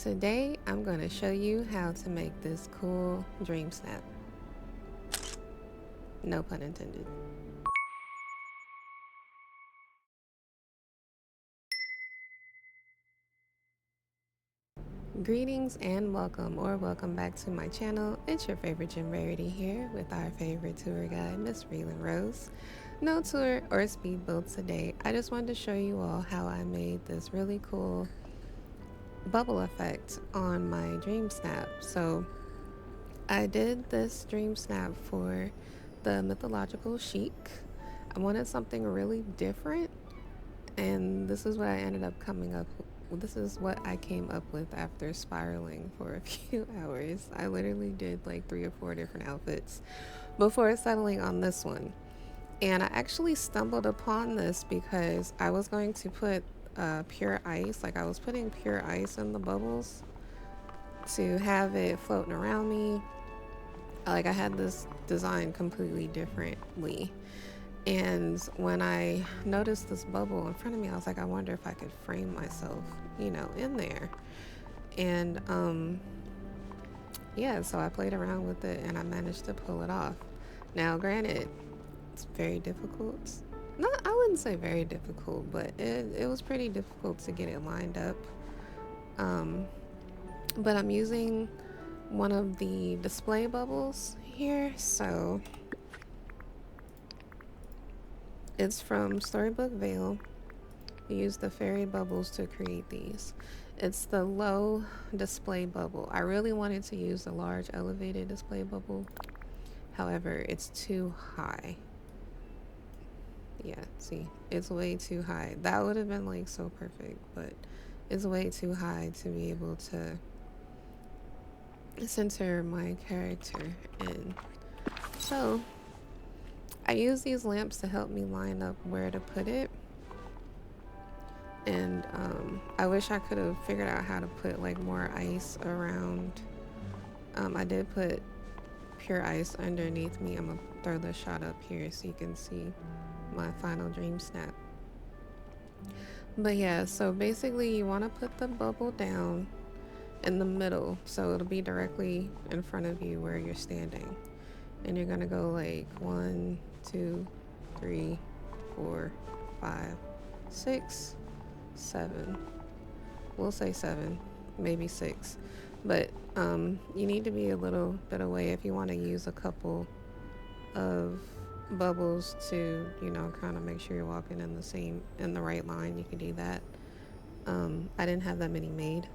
Today I'm going to show you how to make this cool dream snap. No pun intended. Greetings and welcome or welcome back to my channel. It's your favorite gym rarity here with our favorite tour guide, Miss Reeland Rose. No tour or speed build today. I just wanted to show you all how I made this really cool bubble effect on my dream snap. So I did this dream snap for the mythological chic. I wanted something really different, and this is what I ended up coming up with. This is what I came up with after spiraling for a few hours. I literally did like 3 or 4 different outfits before settling on this one. And I actually stumbled upon this because I was going to put pure ice, like I was putting pure ice in the bubbles to have it floating around me. Like I had this design completely differently. And when I noticed this bubble in front of me, I was like, I wonder if I could frame myself, in there. And yeah, so I played around with it and I managed to pull it off. Now, granted, it's very difficult. No, I wouldn't say very difficult, but it was pretty difficult to get it lined up. But I'm using one of the display bubbles here, so it's from Storybook Veil. We use the fairy bubbles to create these. It's the low display bubble. I really wanted to use the large elevated display bubble. However, it's too high. Yeah, see, it's way too high. That would have been like so perfect, but it's way too high to be able to center my character in. So I use these lamps to help me line up where to put it. And I wish I could have figured out how to put like more ice around. I did put pure ice underneath me. I'm gonna throw the shot up here so you can see my final dream snap. But yeah, so basically you want to put the bubble down in the middle so it'll be directly in front of you where you're standing. And you're gonna go like 1, 2, 3, 4, 5, 6, 7. We'll say 7, maybe 6. But you need to be a little bit away if you want to use a couple of bubbles to, kind of make sure you're walking in the right line. You can do that. I didn't have that many made.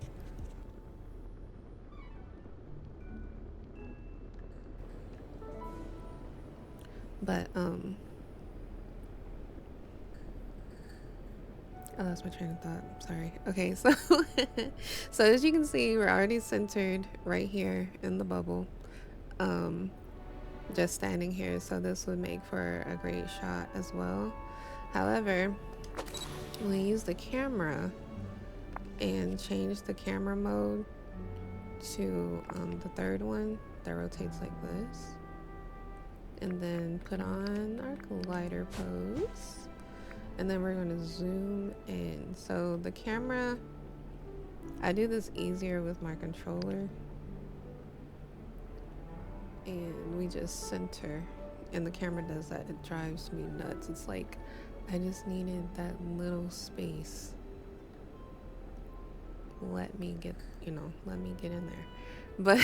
But I lost my train of thought. Sorry. Okay, so so as you can see, we're already centered right here in the bubble. Just standing here, so this would make for a great shot as well. However, we use the camera and change the camera mode to the third one that rotates like this, and then put on our glider pose. And then we're going to zoom in. So the camera, I do this easier with my controller. And we just center. And the camera does that. It drives me nuts. It's like, I just needed that little space. Let me get in there. But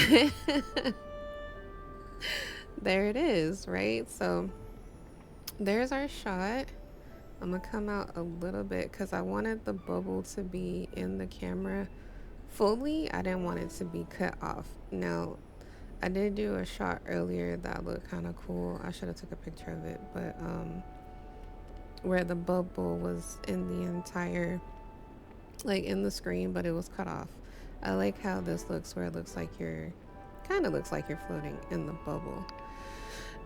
there it is, right? So there's our shot. I'm gonna come out a little bit because I wanted the bubble to be in the camera fully. I didn't want it to be cut off. Now, I did do a shot earlier that looked kind of cool. I should have took a picture of it, but where the bubble was in the entire, like in the screen, but it was cut off. I like how this looks, where it looks like you're floating in the bubble.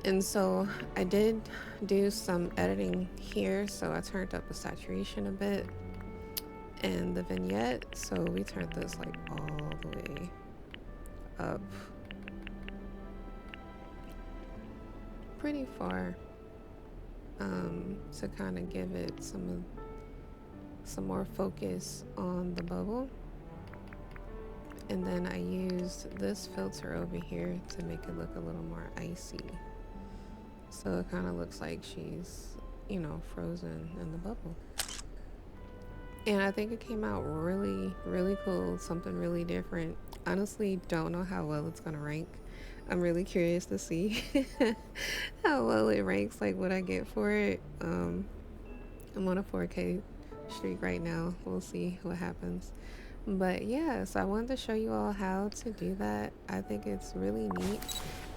And so I did do some editing here, so I turned up the saturation a bit and the vignette, so we turned this like all the way up pretty far, to kind of give it some more focus on the bubble. And then I used this filter over here to make it look a little more icy. So it kind of looks like she's, frozen in the bubble. And I think it came out really, really cool. Something really different. Honestly, don't know how well it's gonna rank. I'm really curious to see how well it ranks, like what I get for it. I'm on a 4K streak right now. We'll see what happens. But yeah, so I wanted to show you all how to do that. I think it's really neat.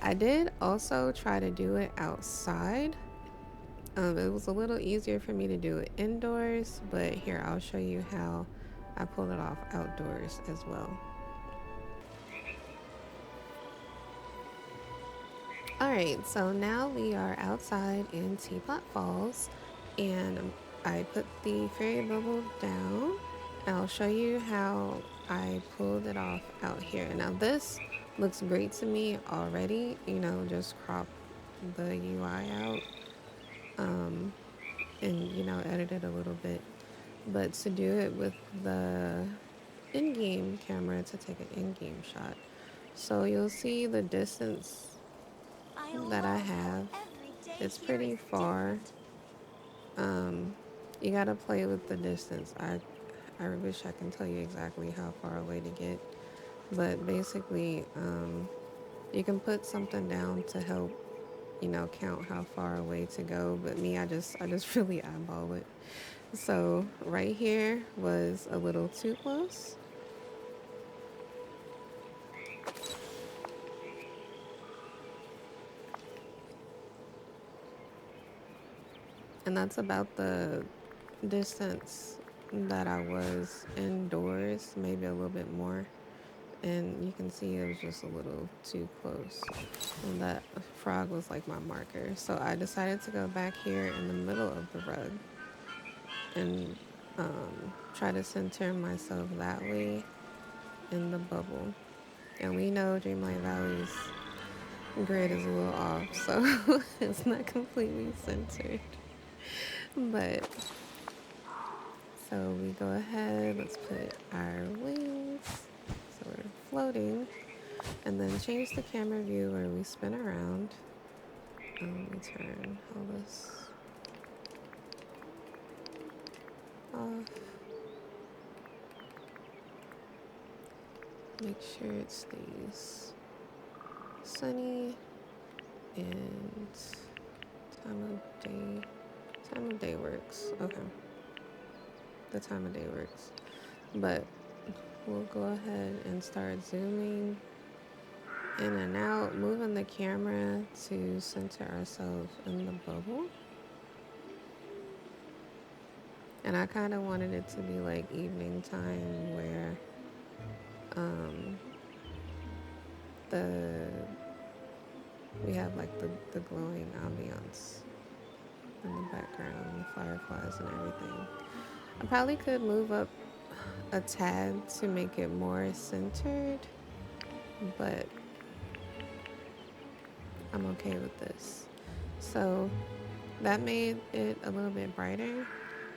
I did also try to do it outside. It was a little easier for me to do it indoors, but here I'll show you how I pulled it off outdoors as well. Alright, so now we are outside in Teapot Falls, and I put the fairy bubble down. I'll show you how I pulled it off out here. Now this looks great to me already, just crop the UI out, and edit it a little bit. But to do it with the in-game camera, to take an in-game shot, so you'll see the distance that I have. It's pretty far. You gotta play with the distance. I wish I can tell you exactly how far away to get, but basically, you can put something down to help, count how far away to go. But me, I just really eyeball it. So right here was a little too close. And that's about the distance that I was indoors, maybe a little bit more. And you can see it was just a little too close. And that frog was like my marker. So I decided to go back here in the middle of the rug and try to center myself that way in the bubble. And we know Dreamlight Valley's grid is a little off, so it's not completely centered. But so we go ahead, let's put our wings so we're floating, and then change the camera view where we spin around. Let me turn all this off. Make sure it stays sunny and time of day. Time of day works. Okay. The time of day works. But we'll go ahead and start zooming in and out, moving the camera to center ourselves in the bubble. And I kind of wanted it to be like evening time where the we have like the glowing ambiance in the background, the fireflies and everything. I probably could move up a tad to make it more centered, but I'm okay with this. So that made it a little bit brighter.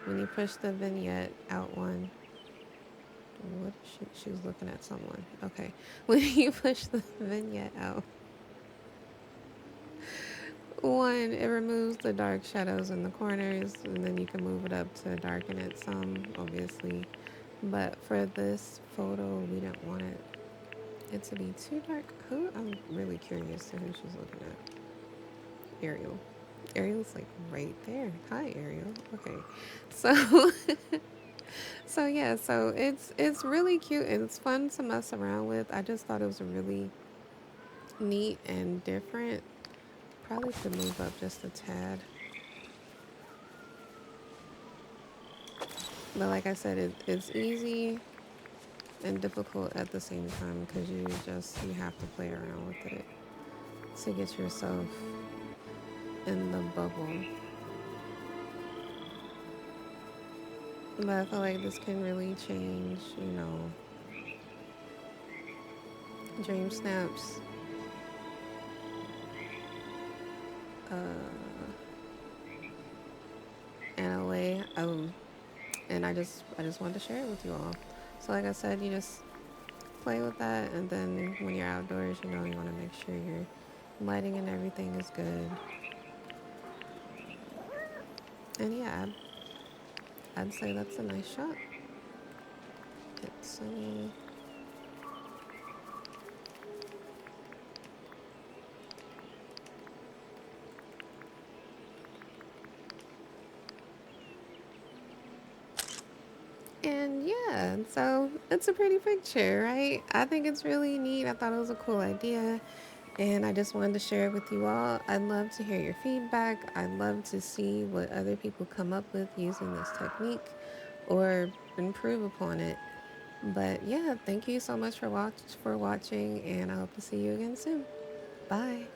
When you push the vignette out one, what she's looking at someone. Okay. When you push the vignette out one, it removes the dark shadows in the corners, and then you can move it up to darken it some, obviously. But for this photo, we didn't want it to be too dark. I'm really curious to who she's looking at. Ariel. Ariel's like right there. Hi, Ariel. Okay. So so yeah, so it's really cute and it's fun to mess around with. I just thought it was really neat and different. Probably could move up just a tad. But like I said, it's easy and difficult at the same time because you have to play around with it to get yourself in the bubble. But I feel like this can really change, DreamSnap's in a way. And I just wanted to share it with you all. So like I said, you just play with that. And then when you're outdoors, you know, you want to make sure your lighting and everything is good. And yeah, I'd say that's a nice shot. Hit sunny. And yeah, so it's a pretty picture, right? I think it's really neat. I thought it was a cool idea. And I just wanted to share it with you all. I'd love to hear your feedback. I'd love to see what other people come up with using this technique or improve upon it. But yeah, thank you so much for watching, and I hope to see you again soon. Bye.